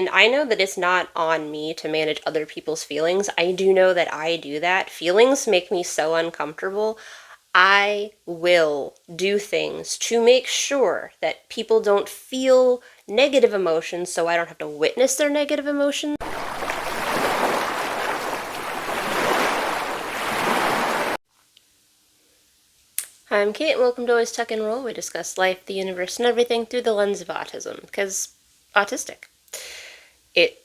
And I know that it's not on me to manage other people's feelings. I do know that I do that. Feelings make me so uncomfortable. I will do things to make sure that people don't feel negative emotions so I don't have to witness their negative emotions. Hi, I'm Kate, and welcome to Always Tuck and Roll. We discuss life, the universe, and everything through the lens of autism, because autistic. It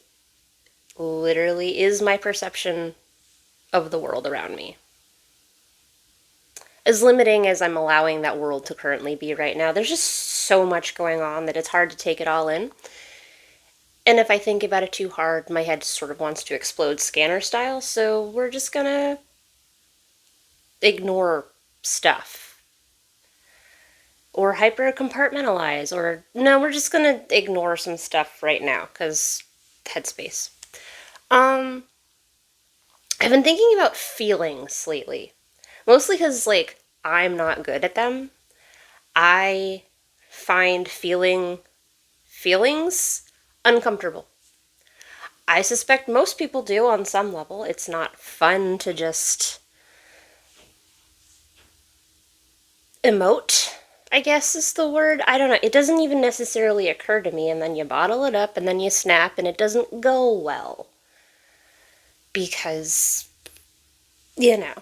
literally is my perception of the world around me. As limiting as I'm allowing that world to currently be right now, there's just so much going on that it's hard to take it all in. And if I think about it too hard, my head sort of wants to explode scanner style, so we're just gonna ignore stuff. Or hyper compartmentalize, or no, we're just gonna ignore some stuff right now, because headspace. I've been thinking about feelings lately. Mostly because, like, I'm not good at them. I find feelings uncomfortable. I suspect most people do on some level. It's not fun to just emote, I guess is the word. I don't know. It doesn't even necessarily occur to me, and then you bottle it up, and then you snap, and it doesn't go well. Because, you know.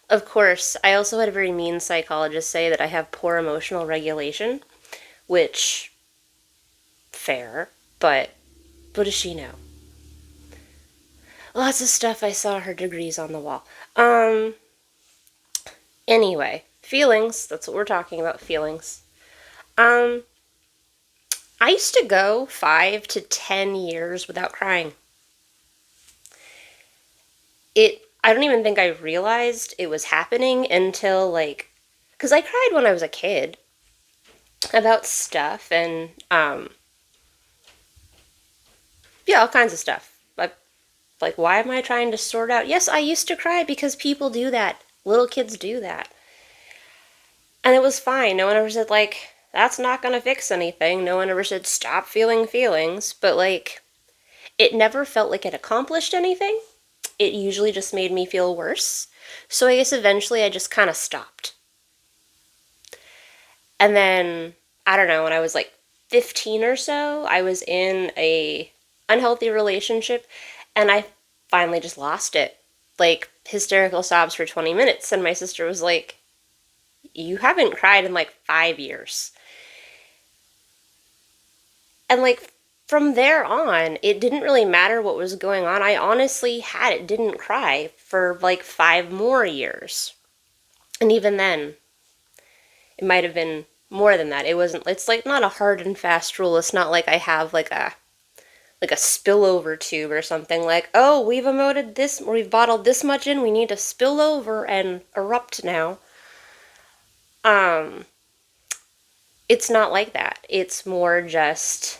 Of course, I also had a very mean psychologist say that I have poor emotional regulation, which, fair, but what does she know? Lots of stuff. I saw her degrees on the wall. Anyway, feelings, that's what we're talking about, feelings. I used to go 5 to 10 years without crying. I don't even think I realized it was happening until, like, because I cried when I was a kid about stuff and, yeah, all kinds of stuff. Like, why am I trying to sort out? Yes, I used to cry because people do that. Little kids do that. And it was fine. No one ever said, like, that's not gonna fix anything. No one ever said, stop feeling feelings. But, like, it never felt like it accomplished anything. It usually just made me feel worse. So I guess eventually I just kind of stopped. And then, I don't know, when I was like 15 or so, I was in a unhealthy relationship and I finally just lost it. Like, hysterical sobs for 20 minutes. And my sister was like, you haven't cried in like 5 years. And like, from there on, it didn't really matter what was going on. I honestly didn't cry for like 5 more years. And even then, it might have been more than that. It's like not a hard and fast rule. It's not like I have like a spillover tube or something like, oh, we've bottled this much in, we need to spill over and erupt now. Um, it's not like that. It's more just,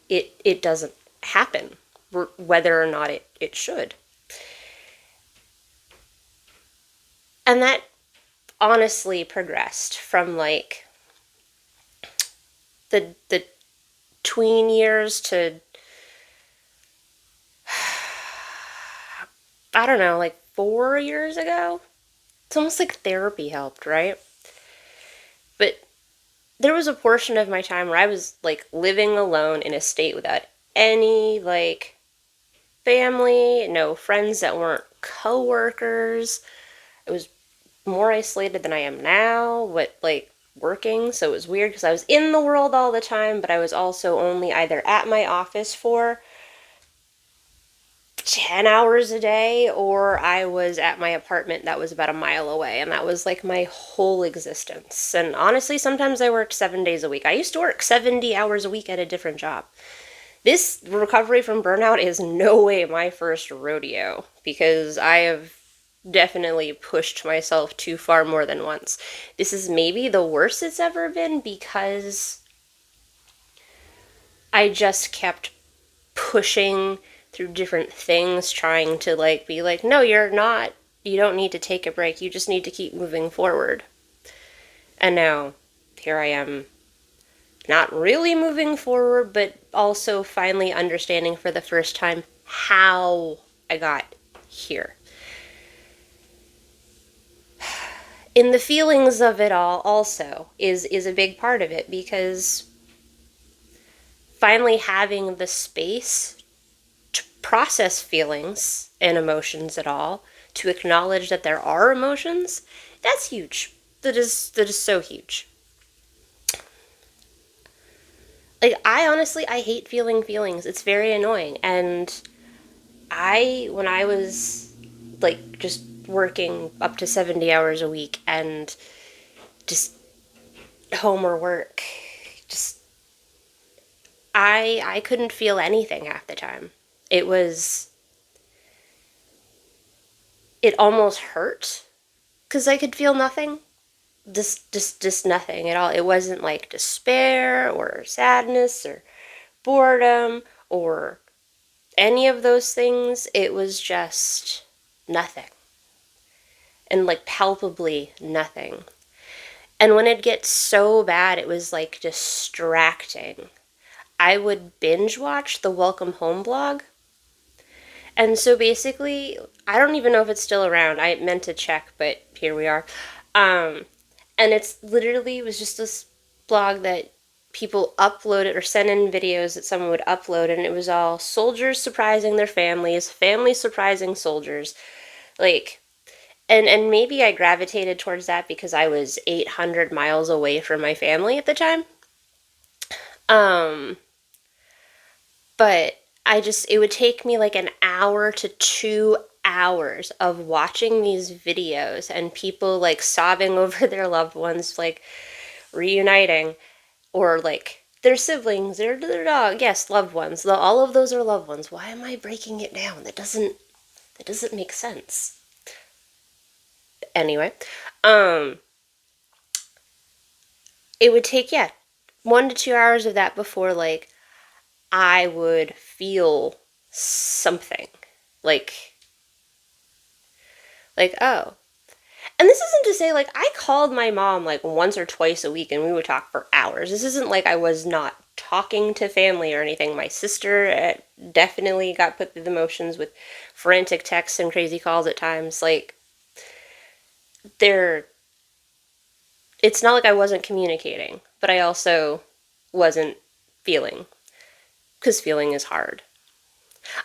it doesn't happen, whether or not it should. And that honestly progressed from like the tween years to, I don't know, like 4 years ago. It's almost like therapy helped, right? But there was a portion of my time where I was like living alone in a state without any like family, no friends that weren't coworkers. I was more isolated than I am now, but like working, so it was weird because I was in the world all the time, but I was also only either at my office for 10 hours a day or I was at my apartment that was about a mile away, and that was like my whole existence. And honestly, sometimes I worked 7 days a week. I used to work 70 hours a week at a different job. This recovery from burnout is no way my first rodeo because I have definitely pushed myself too far more than once. This is maybe the worst it's ever been because I just kept pushing through different things, trying to like be like, no, you don't need to take a break, you just need to keep moving forward. And now here I am not really moving forward, but also finally understanding for the first time how I got here. In the feelings of it all also is a big part of it, because finally having the space to process feelings and emotions at all, to acknowledge that there are emotions, that's huge. That is so huge. Like, I honestly, I hate feeling feelings. It's very annoying. And when I was like just working up to 70 hours a week and just home or work, just I couldn't feel anything half the time. It was it almost hurt cuz I could feel nothing. Just nothing at all. It wasn't like despair or sadness or boredom or any of those things. It was just nothing. And like palpably nothing. And when it gets so bad, it was like distracting. I would binge watch the Welcome Home blog. And so basically, I don't even know if it's still around. I meant to check, but here we are. Um, and it's literally, it was just this blog that people uploaded or sent in videos that someone would upload, and it was all soldiers surprising their families, families surprising soldiers. Like, and maybe I gravitated towards that because I was 800 miles away from my family at the time. Um, but it would take me like an hour to 2 hours of watching these videos and people like sobbing over their loved ones, like reuniting, or like their siblings, their dog. Yes, loved ones. All of those are loved ones. Why am I breaking it down? That doesn't make sense. Anyway, um, it would take, yeah, 1 to 2 hours of that before like I would feel something. Like oh. And this isn't to say like I called my mom like once or twice a week and we would talk for hours. This isn't like I was not talking to family or anything. My sister definitely got put through the motions with frantic texts and crazy calls at times. Like there it's not like I wasn't communicating, but I also wasn't feeling, because feeling is hard.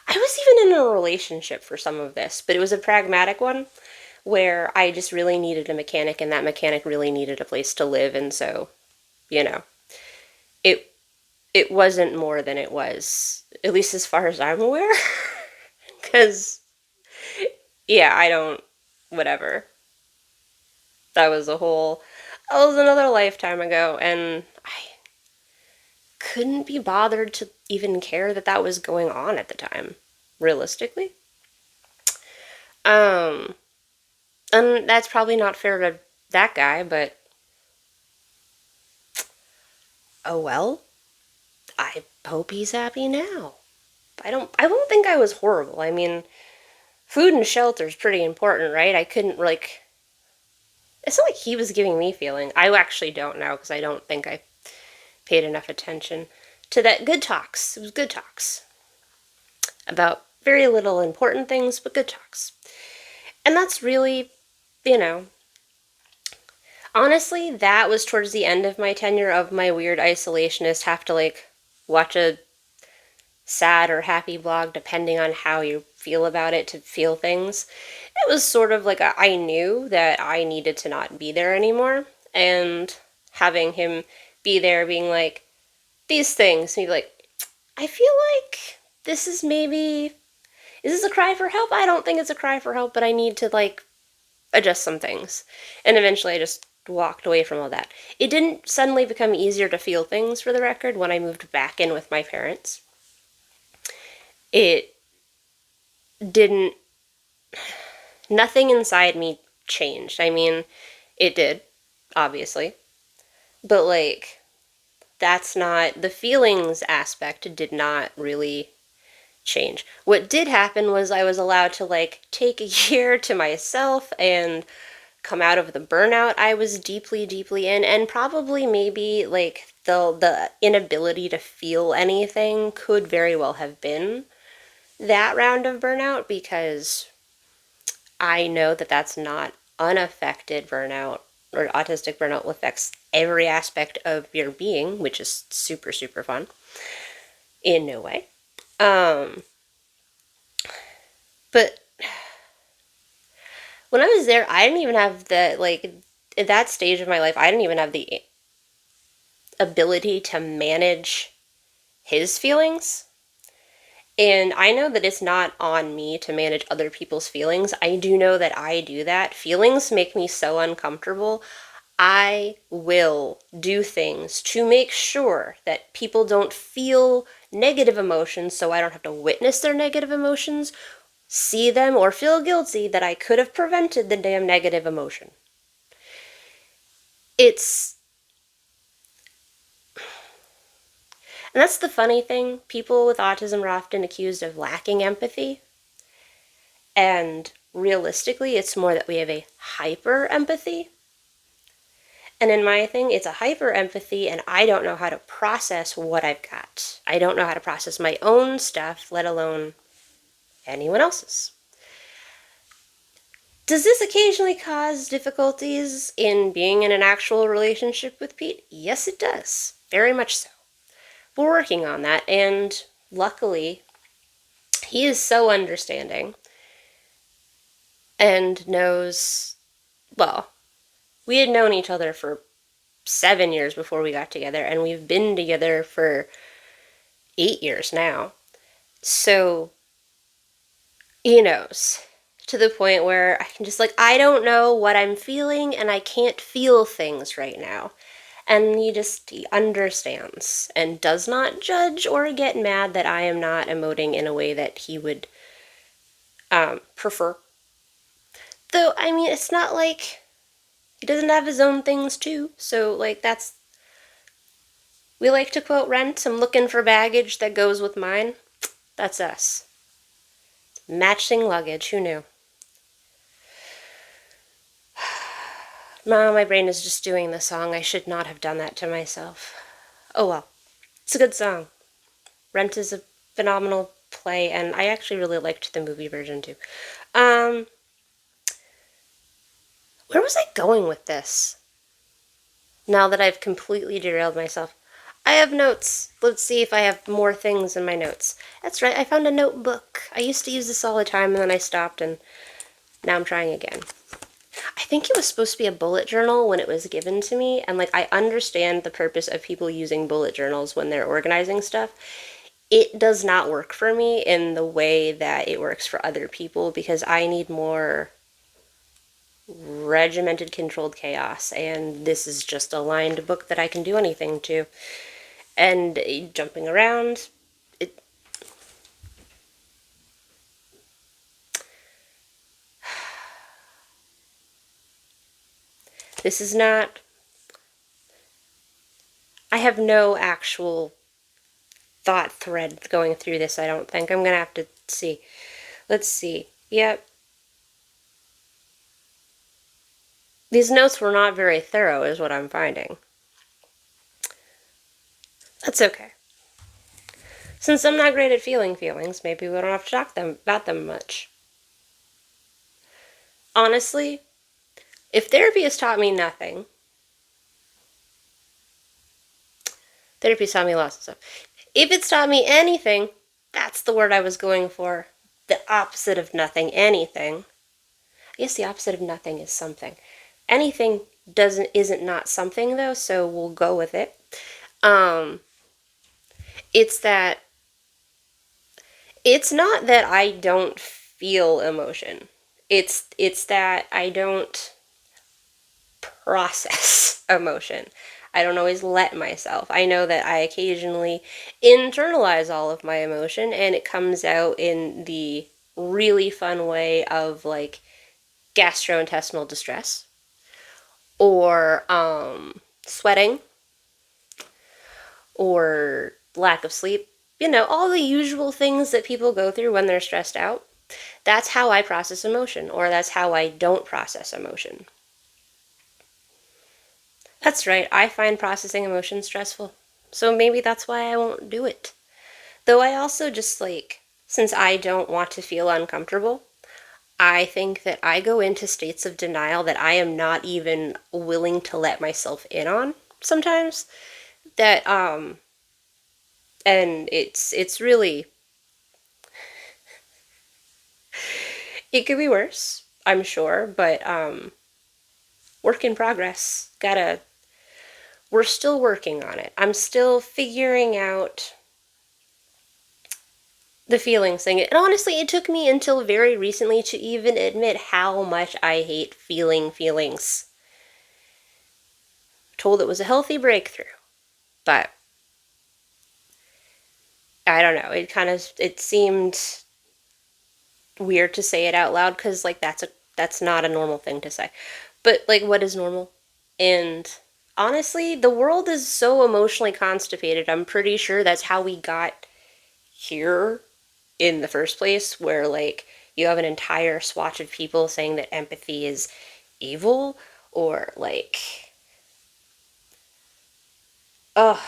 I was even in a relationship for some of this, but it was a pragmatic one where I just really needed a mechanic and that mechanic really needed a place to live, and so, you know, it it wasn't more than it was, at least as far as I'm aware. Cuz yeah, I don't whatever. That was another lifetime ago, and I couldn't be bothered to even care that that was going on at the time, realistically. Um and that's probably not fair to that guy, but oh well. I hope he's happy now. I don't think I was horrible. I mean, food and shelter is pretty important, right? I couldn't like it's not like he was giving me feeling. I actually don't know because I don't think I paid enough attention to that. Good talks. It was good talks about very little important things, but good talks. And that's really, you know, honestly, that was towards the end of my tenure of my weird isolationist have to like watch a sad or happy blog depending on how you feel about it to feel things. It was sort of like I knew that I needed to not be there anymore, and having him be there being like these things and be like, I feel like this is maybe, is this a cry for help? I don't think it's a cry for help, but I need to like adjust some things. And eventually I just walked away from all that. It didn't suddenly become easier to feel things, for the record, when I moved back in with my parents. It didn't, nothing inside me changed. I mean, it did, obviously. But like, that's not, the feelings aspect did not really change. What did happen was I was allowed to like take a year to myself and come out of the burnout I was deeply, deeply in, and probably maybe like the inability to feel anything could very well have been that round of burnout, because I know that that's not unaffected burnout, or autistic burnout affects every aspect of your being, which is super, super fun in no way. But when I was there, I didn't even have the, like, at that stage of my life, I didn't even have the ability to manage his feelings. And I know that it's not on me to manage other people's feelings. I do know that I do that. Feelings make me so uncomfortable. I will do things to make sure that people don't feel negative emotions, so I don't have to witness their negative emotions, see them, or feel guilty that I could have prevented the damn negative emotion. It's And that's the funny thing. People with autism are often accused of lacking empathy. And realistically, it's more that we have a hyper empathy. And in my thing, it's a hyper empathy, and I don't know how to process what I've got. I don't know how to process my own stuff, let alone anyone else's. Does this occasionally cause difficulties in being in an actual relationship with Pete? Yes, it does. Very much so. We're working on that, and luckily, he is so understanding and knows, well, we had known each other for 7 years before we got together, and we've been together for 8 years now. So he knows, to the point where I can just, like, I don't know what I'm feeling, and I can't feel things right now. And he understands and does not judge or get mad that I am not emoting in a way that he would prefer. Though, I mean, it's not like he doesn't have his own things too, so, like, that's... We like to quote Rent, I'm looking for baggage that goes with mine. That's us. Matching luggage, who knew? My brain is just doing the song. I should not have done that to myself. Oh well. It's a good song. Rent is a phenomenal play, and I actually really liked the movie version too. Where was I going with this? Now that I've completely derailed myself. I have notes. Let's see if I have more things in my notes. That's right, I found a notebook. I used to use this all the time, and then I stopped, and now I'm trying again. I think it was supposed to be a bullet journal when it was given to me, and, like, I understand the purpose of people using bullet journals when they're organizing stuff. It does not work for me in the way that it works for other people, because I need more regimented, controlled chaos, and this is just a lined book that I can do anything to. And jumping around, this is not... I have no actual thought thread going through this, I don't think. I'm gonna have to see. Let's see. Yep. These notes were not very thorough, is what I'm finding. That's okay. Since I'm not great at feeling feelings, maybe we don't have to talk about them much. Honestly, if therapy has taught me nothing, therapy's taught me lots of stuff. If it's taught me anything, that's the word I was going for. The opposite of nothing, anything. I guess the opposite of nothing is something. Anything isn't not something though, so we'll go with it. It's not that I don't feel emotion. It's that I don't process emotion. I don't always let myself. I know that I occasionally internalize all of my emotion, and it comes out in the really fun way of, like, gastrointestinal distress, or sweating, or lack of sleep. You know, all the usual things that people go through when they're stressed out. That's how I process emotion, or that's how I don't process emotion. That's right, I find processing emotions stressful. So maybe that's why I won't do it. Though I also just like, since I don't want to feel uncomfortable, I think that I go into states of denial that I am not even willing to let myself in on sometimes. That and it's really, it could be worse, I'm sure, but work in progress. We're still working on it. I'm still figuring out the feelings thing. And honestly, it took me until very recently to even admit how much I hate feeling feelings. Told it was a healthy breakthrough, but I don't know. It seemed weird to say it out loud because like that's not a normal thing to say. But like, what is normal? And honestly, the world is so emotionally constipated. I'm pretty sure that's how we got here in the first place, where like you have an entire swatch of people saying that empathy is evil, or like, oh,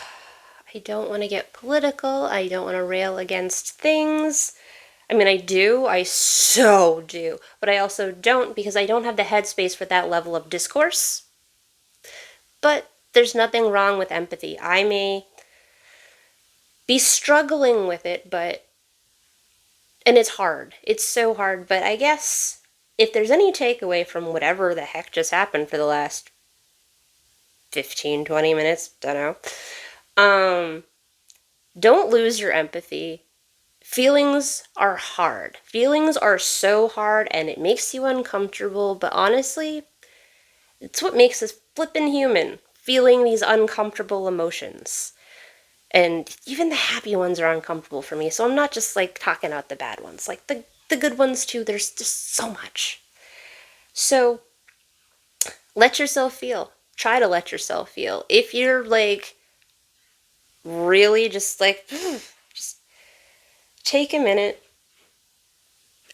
I don't want to get political. I don't want to rail against things. I mean, I do. I so do. But I also don't because I don't have the headspace for that level of discourse. But there's nothing wrong with empathy. I may be struggling with it, but. And it's hard. It's so hard. But I guess if there's any takeaway from whatever the heck just happened for the last 15, 20 minutes, don't know, don't lose your empathy. Feelings are hard. Feelings are so hard and it makes you uncomfortable, but honestly, it's what makes us flippin' human, feeling these uncomfortable emotions. And even the happy ones are uncomfortable for me, so I'm not just like talking out the bad ones. Like the good ones too, there's just so much. So let yourself feel. Try to let yourself feel. If you're like really just like, just take a minute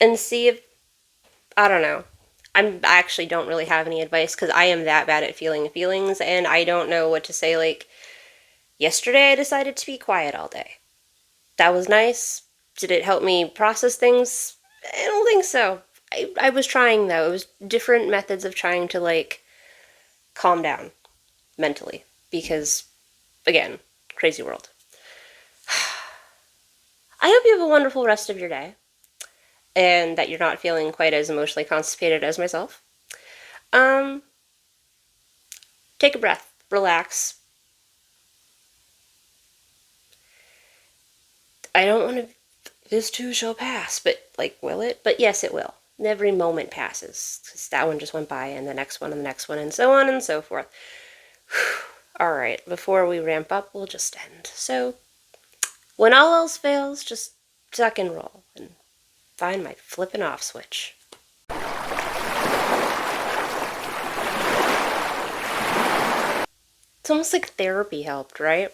and see if, I don't know. I actually don't really have any advice because I am that bad at feeling feelings and I don't know what to say. Like, yesterday I decided to be quiet all day. That was nice. Did it help me process things? I don't think so. I was trying though. It was different methods of trying to like calm down mentally because, again, crazy world. I hope you have a wonderful rest of your day and that you're not feeling quite as emotionally constipated as myself. Um, Take a breath, relax. I don't want to. This too shall pass, but like, will it? But yes, it will. Every moment passes because that one just went by, and the next one, and the next one, and so on and so forth. All right, before we ramp up, we'll just end. So, when all else fails, just tuck and roll and find my flippin' off switch. It's almost like therapy helped, right?